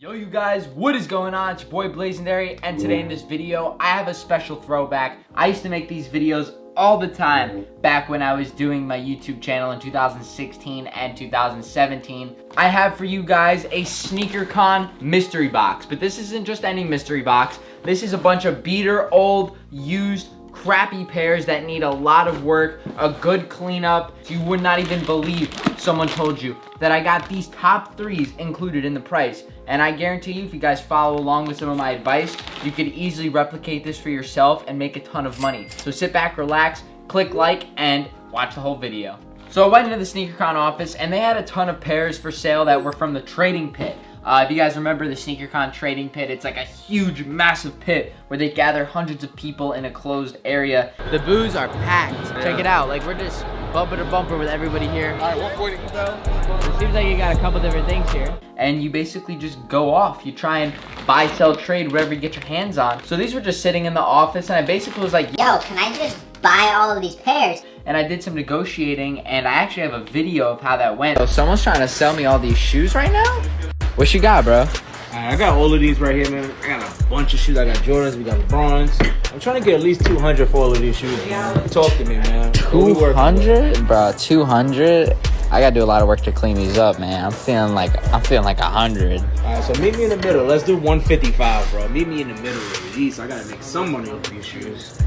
Yo you guys, what is going on? It's your boy Blazendary, and today in this video I have a special throwback. I used to make these videos all the time back when I was doing my YouTube channel in 2016 and 2017. I have for you guys a SNEAKERCON mystery box, but this isn't just any mystery box. This is a bunch of beater, old, used, crappy pairs that need a lot of work, a good cleanup. You would not even believe someone told you that I got these top threes included in the price. And I guarantee you, if you guys follow along with some of my advice, you could easily replicate this for yourself and make a ton of money. So sit back, relax, click like, and watch the whole video. So I went into the SNEAKERCON office and they had a ton of pairs for sale that were from the trading pit. If you guys remember the SNEAKERCON trading pit, it's like a huge, massive pit where they gather hundreds of people in a closed area. The booths are packed. Yeah. Check it out. Like, we're just bumper to bumper with everybody here. All right, 140. It seems like you got a couple different things here. And you basically just go off. You try and buy, sell, trade, whatever you get your hands on. So these were just sitting in the office, and I basically was like, yo, can I just buy all of these pairs? And I did some negotiating, and I actually have a video of how that went. So someone's trying to sell me all these shoes right now? What you got, bro? I got all of these right here, man. I got a bunch of shoes. I got Jordans, we got Lebrons. I'm trying to get at least 200 for all of these shoes, man. Talk to me, man. 200? Bro, 200? I gotta do a lot of work to clean these up, man. I'm feeling like 100. All right, so meet me in the middle. Let's do 155, bro. Meet me in the middle of these. I gotta make some money off these shoes.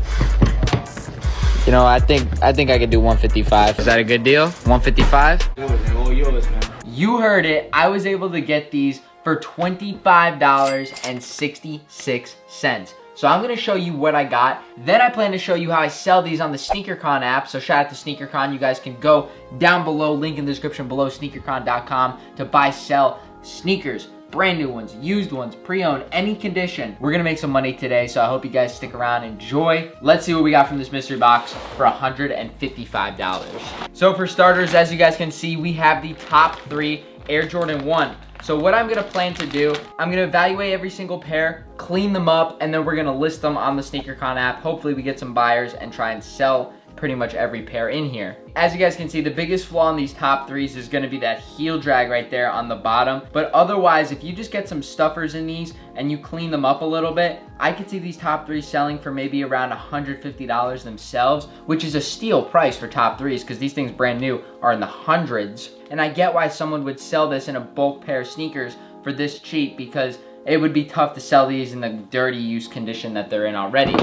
You know, I think I could do 155. Is that a good deal? 155? All yours, man. You heard it. I was able to get these for $25.66. So I'm gonna show you what I got. Then I plan to show you how I sell these on the SNEAKERCON app. So shout out to SNEAKERCON. You guys can go down below, link in the description below, sneakercon.com, to buy, sell sneakers. Brand new ones, used ones, pre-owned, any condition. We're gonna make some money today, so I hope you guys stick around, enjoy. Let's see what we got from this mystery box for $155. So for starters, as you guys can see, we have the top three Air Jordan 1. So what I'm gonna plan to do, I'm gonna evaluate every single pair, clean them up, and then we're gonna list them on the SNEAKERCON app. Hopefully we get some buyers and try and sell pretty much every pair in here. As you guys can see, the biggest flaw in these top threes is gonna be that heel drag right there on the bottom. But otherwise, if you just get some stuffers in these and you clean them up a little bit, I could see these top threes selling for maybe around $150 themselves, which is a steal price for top threes because these things brand new are in the hundreds. And I get why someone would sell this in a bulk pair of sneakers for this cheap, because it would be tough to sell these in the dirty use condition that they're in already.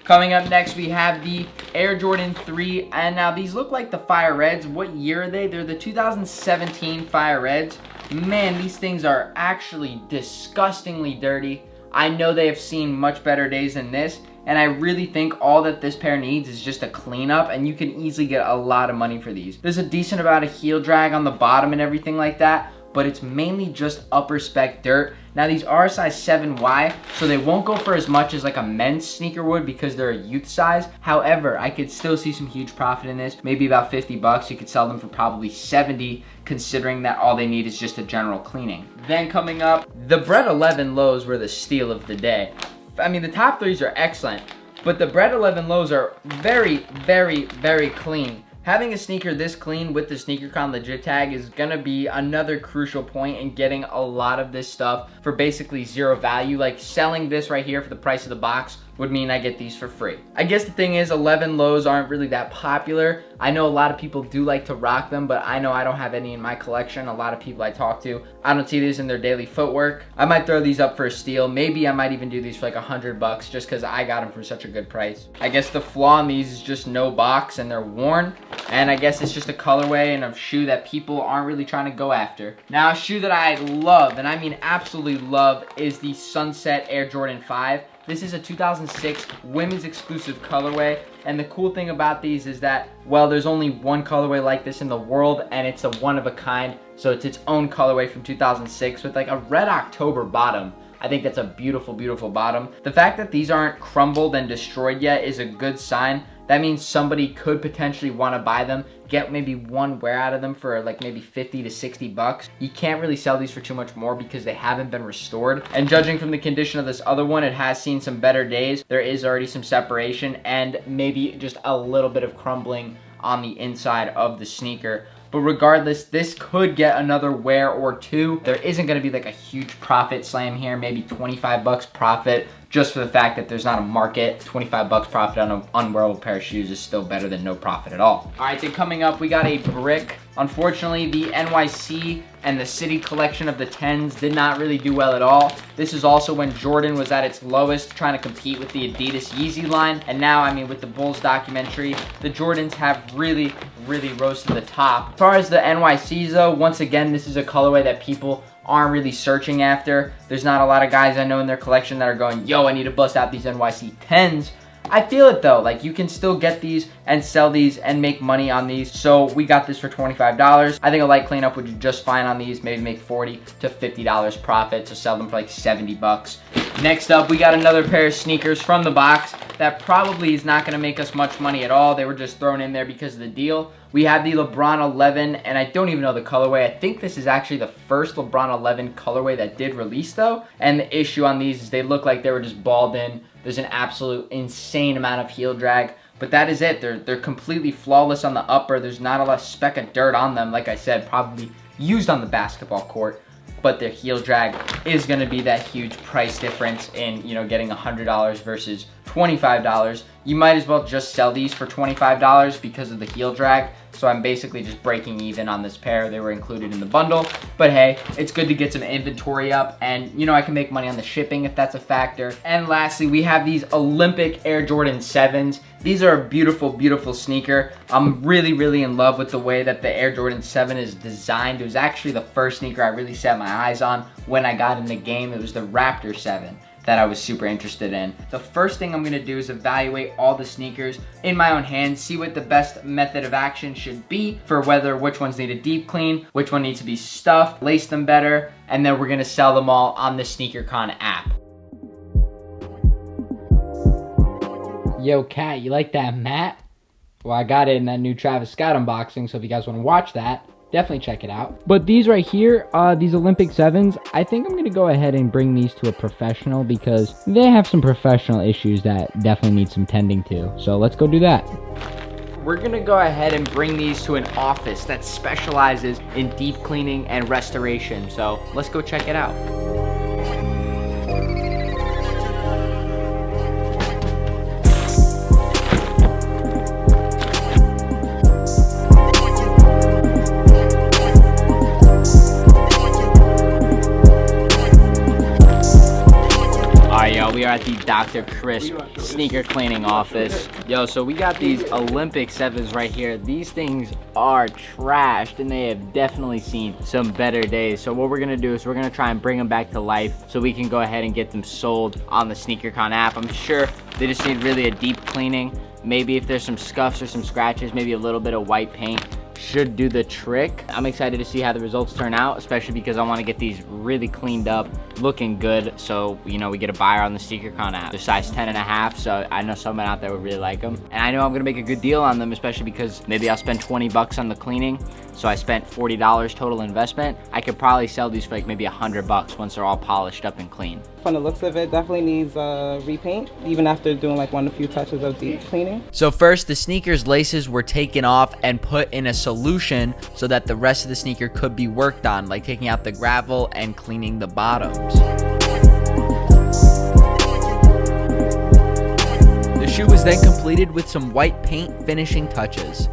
Coming up next, we have the Air Jordan 3, and now these look like the Fire Reds. What year are they? They're the 2017 Fire Reds. Man, these things are actually disgustingly dirty. I know they have seen much better days than this, and I really think all that this pair needs is just a cleanup, and you can easily get a lot of money for these. There's a decent amount of heel drag on the bottom and everything like that, but it's mainly just upper spec dirt. Now these are a size 7Y, so they won't go for as much as like a men's sneaker would because they're a youth size. However, I could still see some huge profit in this, maybe about 50 bucks. You could sell them for probably 70, considering that all they need is just a general cleaning. Then coming up, the Bred 11 lows were the steal of the day. I mean, the top threes are excellent, but the Bred 11 lows are very, very, very clean. Having a sneaker this clean with the SNEAKERCON legit tag is gonna be another crucial point in getting a lot of this stuff for basically zero value. Like selling this right here for the price of the box would mean I get these for free. I guess the thing is 11 lows aren't really that popular. I know a lot of people do like to rock them, but I know I don't have any in my collection. A lot of people I talk to, I don't see these in their daily footwork. I might throw these up for a steal. Maybe I might even do these for like 100 bucks just because I got them for such a good price. I guess the flaw in these is just no box and they're worn. And I guess it's just a colorway and a shoe that people aren't really trying to go after. Now, a shoe that I love, and I mean absolutely love, is the Sunset Air Jordan 5. This is a 2006 women's exclusive colorway, and the cool thing about these is that, well, there's only one colorway like this in the world, and it's a one of a kind, so it's its own colorway from 2006 with like a red October bottom. I think that's a beautiful, beautiful bottom. The fact that these aren't crumbled and destroyed yet is a good sign. That means somebody could potentially want to buy them, get maybe one wear out of them for like maybe 50 to 60 bucks. You can't really sell these for too much more because they haven't been restored. And judging from the condition of this other one, it has seen some better days. There is already some separation and maybe just a little bit of crumbling on the inside of the sneaker. But regardless, this could get another wear or two. There isn't gonna be like a huge profit slam here, maybe 25 bucks profit, just for the fact that there's not a market. 25 bucks profit on an unwearable pair of shoes is still better than no profit at all. All right, then coming up, we got a brick. Unfortunately, the NYC and the City collection of the 10s did not really do well at all. This is also when Jordan was at its lowest, trying to compete with the Adidas Yeezy line. And now, I mean, with the Bulls documentary, the Jordans have really rose to the top. As far as the NYCs though, once again, this is a colorway that people aren't really searching after. There's not a lot of guys I know in their collection that are going, yo, I need to bust out these NYC 10s. I feel it though, like you can still get these and sell these and make money on these. So we got this for $25. I think a light cleanup would do just fine on these, maybe make $40 to $50 profit to sell them for like 70 bucks. Next up, we got another pair of sneakers from the box that probably is not gonna make us much money at all. They were just thrown in there because of the deal. We have the LeBron 11, and I don't even know the colorway. I think this is actually the first LeBron 11 colorway that did release though. And the issue on these is they look like they were just balled in. There's an absolute insane amount of heel drag, but that is it. They're completely flawless on the upper. There's not a lot of speck of dirt on them. Like I said, probably used on the basketball court, but their heel drag is gonna be that huge price difference in, you know, getting $100 versus $25. You might as well just sell these for $25 because of the heel drag. So I'm basically just breaking even on this pair. They were included in the bundle, but hey, it's good to get some inventory up, and you know, I can make money on the shipping if that's a factor. And lastly, we have these Olympic Air Jordan 7s. These are a beautiful sneaker. I'm really in love with the way that the Air Jordan 7 is designed. It was actually the first sneaker I really set my eyes on when I got in the game. It was the Raptor 7 that I was super interested in. The first thing I'm gonna do is evaluate all the sneakers in my own hands, see what the best method of action should be for which ones need a deep clean, which one needs to be stuffed, lace them better, and then we're gonna sell them all on the SNEAKERCON app. Yo, Kat, you like that mat? Well, I got it in that new Travis Scott unboxing, so if you guys wanna watch that, definitely check it out. But these right here, these Olympic 7s, I think I'm gonna go ahead and bring these to a professional because they have some professional issues that definitely need some tending to. So let's go do that. We're gonna go ahead and bring these to an office that specializes in deep cleaning and restoration. So let's go check it out. We are at the Dr. Crisp sneaker cleaning office. Yo, so we got these Olympic 7s right here. These things are trashed and they have definitely seen some better days. So what we're gonna do is we're gonna try and bring them back to life so we can go ahead and get them sold on the SNEAKERCON app. I'm sure they just need really a deep cleaning. Maybe if there's some scuffs or some scratches, maybe a little bit of white paint should do the trick. I'm excited to see how the results turn out, especially because I want to get these really cleaned up, looking good, so you know we get a buyer on the SNEAKERCON app. They're size 10.5, so I know someone out there would really like them, and I know I'm gonna make a good deal on them, especially because maybe I'll spend 20 bucks on the cleaning, so I spent $40 total investment. I could probably sell these for like maybe 100 bucks once they're all polished up and clean. From the looks of it, definitely needs repaint, even after doing like a few touches of deep cleaning. So first, the sneaker's laces were taken off and put in a solution so that the rest of the sneaker could be worked on, like taking out the gravel and cleaning the bottoms. The shoe was then completed with some white paint finishing touches.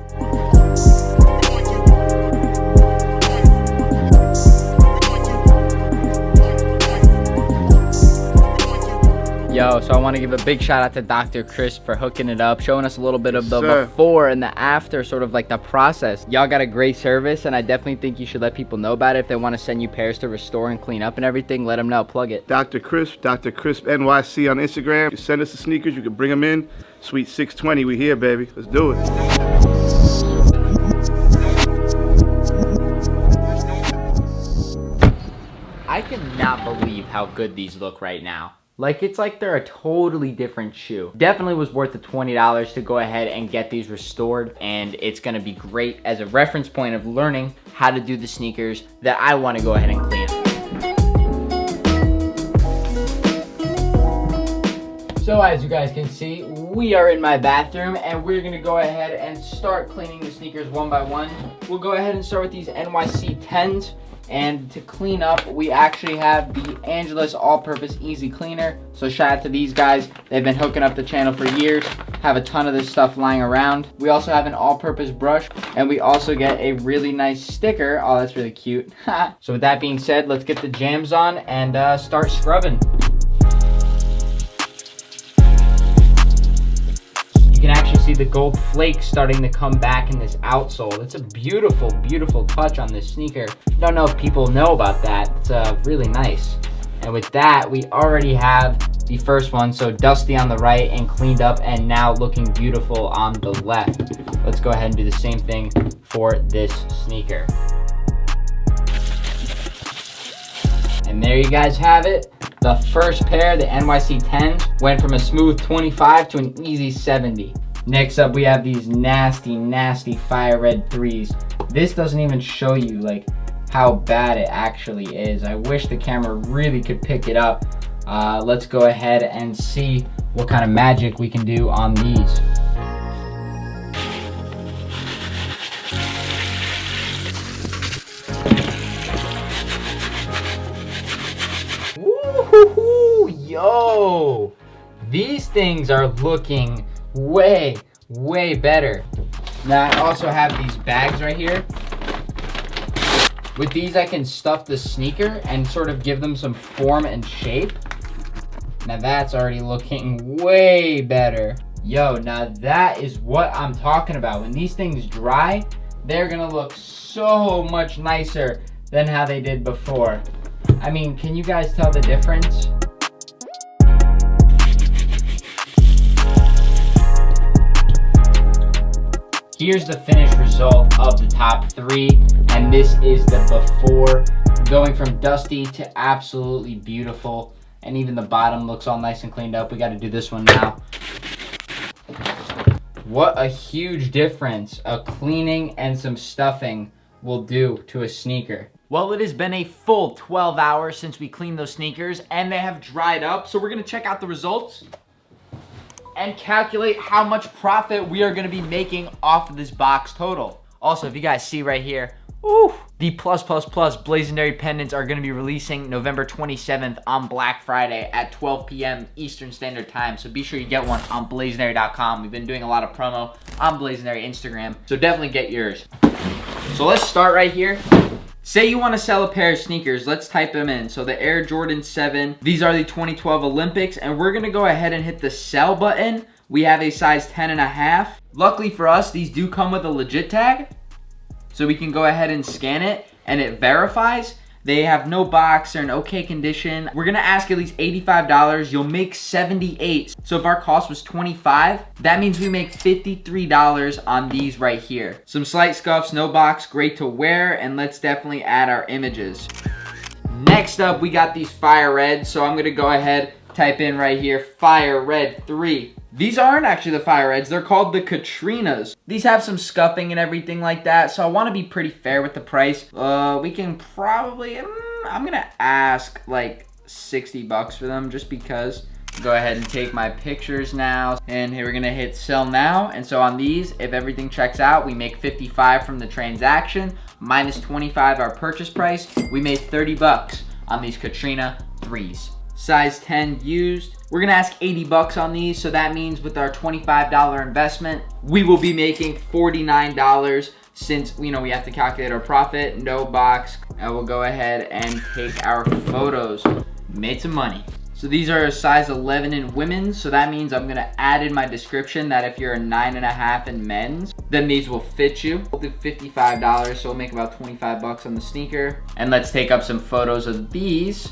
Yo, so I want to give a big shout out to Dr. Crisp for hooking it up, showing us a little bit of the before and the after, sort of like the process. Y'all got a great service, and I definitely think you should let people know about it. If they want to send you pairs to restore and clean up and everything, let them know. Plug it. Dr. Crisp NYC on Instagram. You send us the sneakers, you can bring them in. Sweet 620, we here, baby. Let's do it. I cannot believe how good these look right now. Like, it's like they're a totally different shoe. Definitely was worth the $20 to go ahead and get these restored, and it's gonna be great as a reference point of learning how to do the sneakers that I wanna go ahead and clean up. So as you guys can see, we are in my bathroom and we're gonna go ahead and start cleaning the sneakers one by one. We'll go ahead and start with these NYC 10s. And to clean up, we actually have the Angelus All-Purpose Easy Cleaner. So shout out to these guys. They've been hooking up the channel for years. Have a ton of this stuff lying around. We also have an all-purpose brush, and we also get a really nice sticker. Oh, that's really cute. So with that being said, let's get the jams on and start scrubbing. You can actually see the gold flakes starting to come back in this outsole. It's a beautiful, beautiful touch on this sneaker. Don't know if people know about that. It's really nice. And with that, we already have the first one. So dusty on the right and cleaned up and now looking beautiful on the left. Let's go ahead and do the same thing for this sneaker. And there you guys have it. The first pair, the NYC 10s, went from a smooth 25 to an easy 70. Next up, we have these nasty, nasty fire red 3s. This doesn't even show you like how bad it actually is. I wish the camera really could pick it up. Let's go ahead and see what kind of magic we can do on these. Woo-hoo-hoo, yo, these things are looking way, way better. Now I also have these bags right here. With these I can stuff the sneaker and sort of give them some form and shape. Now that's already looking way better. Yo, now that is what I'm talking about. When these things dry, they're gonna look so much nicer than how they did before. I mean, can you guys tell the difference? Here's the finished result of the top 3, and this is the before, going from dusty to absolutely beautiful, and even the bottom looks all nice and cleaned up. We got to do this one now. What a huge difference a cleaning and some stuffing will do to a sneaker. Well, it has been a full 12 hours since we cleaned those sneakers and they have dried up. So we're gonna check out the results and calculate how much profit we are gonna be making off of this box total. Also, if you guys see right here, ooh, the plus Blazendary pendants are gonna be releasing November 27th on Black Friday at 12 p.m. Eastern Standard Time. So be sure you get one on blazendary.com. We've been doing a lot of promo on Blazendary Instagram, so definitely get yours. So let's start right here. Say you want to sell a pair of sneakers, let's type them in. So the Air Jordan 7, these are the 2012 Olympics, and we're gonna go ahead and hit the sell button. We have a size 10.5. Luckily for us, these do come with a legit tag. So we can go ahead and scan it and it verifies. They have no box, they're in okay condition. We're gonna ask at least $85, you'll make $78. So if our cost was $25, that means we make $53 on these right here. Some slight scuffs, no box, great to wear, and let's definitely add our images. Next up, we got these fire red. So I'm gonna go ahead, type in right here, fire red 3. These aren't actually the fire reds, they're called the Katrinas. These have some scuffing and everything like that, so I wanna be pretty fair with the price. We can probably, I'm gonna ask like 60 bucks for them just because. Go ahead and take my pictures now. And here we're gonna hit sell now. And so on these, if everything checks out, we make 55 from the transaction, minus 25 our purchase price. We made 30 bucks on these Katrina 3s. Size 10 used. We're gonna ask 80 bucks on these, so that means with our $25 investment, we will be making $49 since, you know, we have to calculate our profit, no box. And we'll go ahead and take our photos. Made some money. So these are a size 11 in women's, so that means I'm gonna add in my description that if you're a 9.5 in men's, then these will fit you. We'll do $55, so we'll make about 25 bucks on the sneaker. And let's take up some photos of these.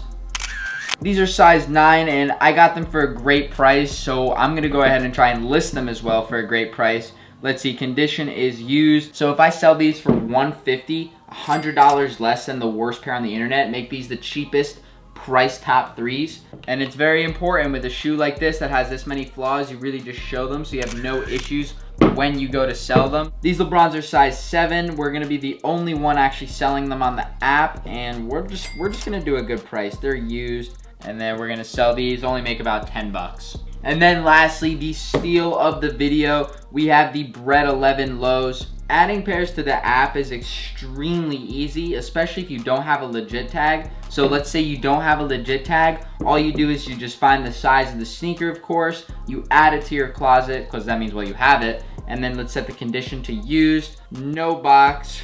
These are size 9 and I got them for a great price, so I'm gonna go ahead and try and list them as well for a great price. Let's see, condition is used. So if I sell these for $150, $100 less than the worst pair on the internet, make these the cheapest price top 3s. And it's very important with a shoe like this that has this many flaws, you really just show them so you have no issues when you go to sell them. These Lebrons are size 7. We're gonna be the only one actually selling them on the app, and we're just gonna do a good price. They're used. And then we're gonna sell these, only make about 10 bucks. And then lastly, the steal of the video, we have the Bred 11 lows. Adding pairs to the app is extremely easy, especially if you don't have a legit tag. So let's say you don't have a legit tag, all you do is you just find the size of the sneaker, of course, you add it to your closet, because that means, well, you have it, and then let's set the condition to used, no box,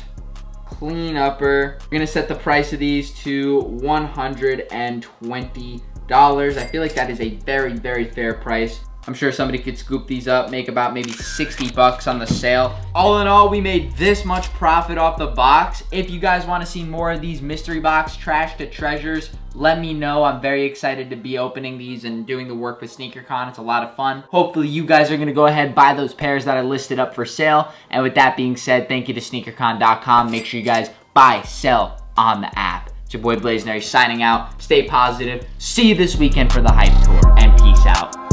clean upper. We're gonna set the price of these to $120. I feel like that is a very, very fair price. I'm sure somebody could scoop these up, make about maybe 60 bucks on the sale. All in all, we made this much profit off the box. If you guys want to see more of these mystery box trash to treasures, let me know. I'm very excited to be opening these and doing the work with SNEAKERCON. It's a lot of fun. Hopefully you guys are going to go ahead and buy those pairs that I listed up for sale. And with that being said, thank you to SNEAKERCON.com. Make sure you guys buy, sell on the app. It's your boy Blazendary signing out. Stay positive. See you this weekend for the Hype Tour, and peace out.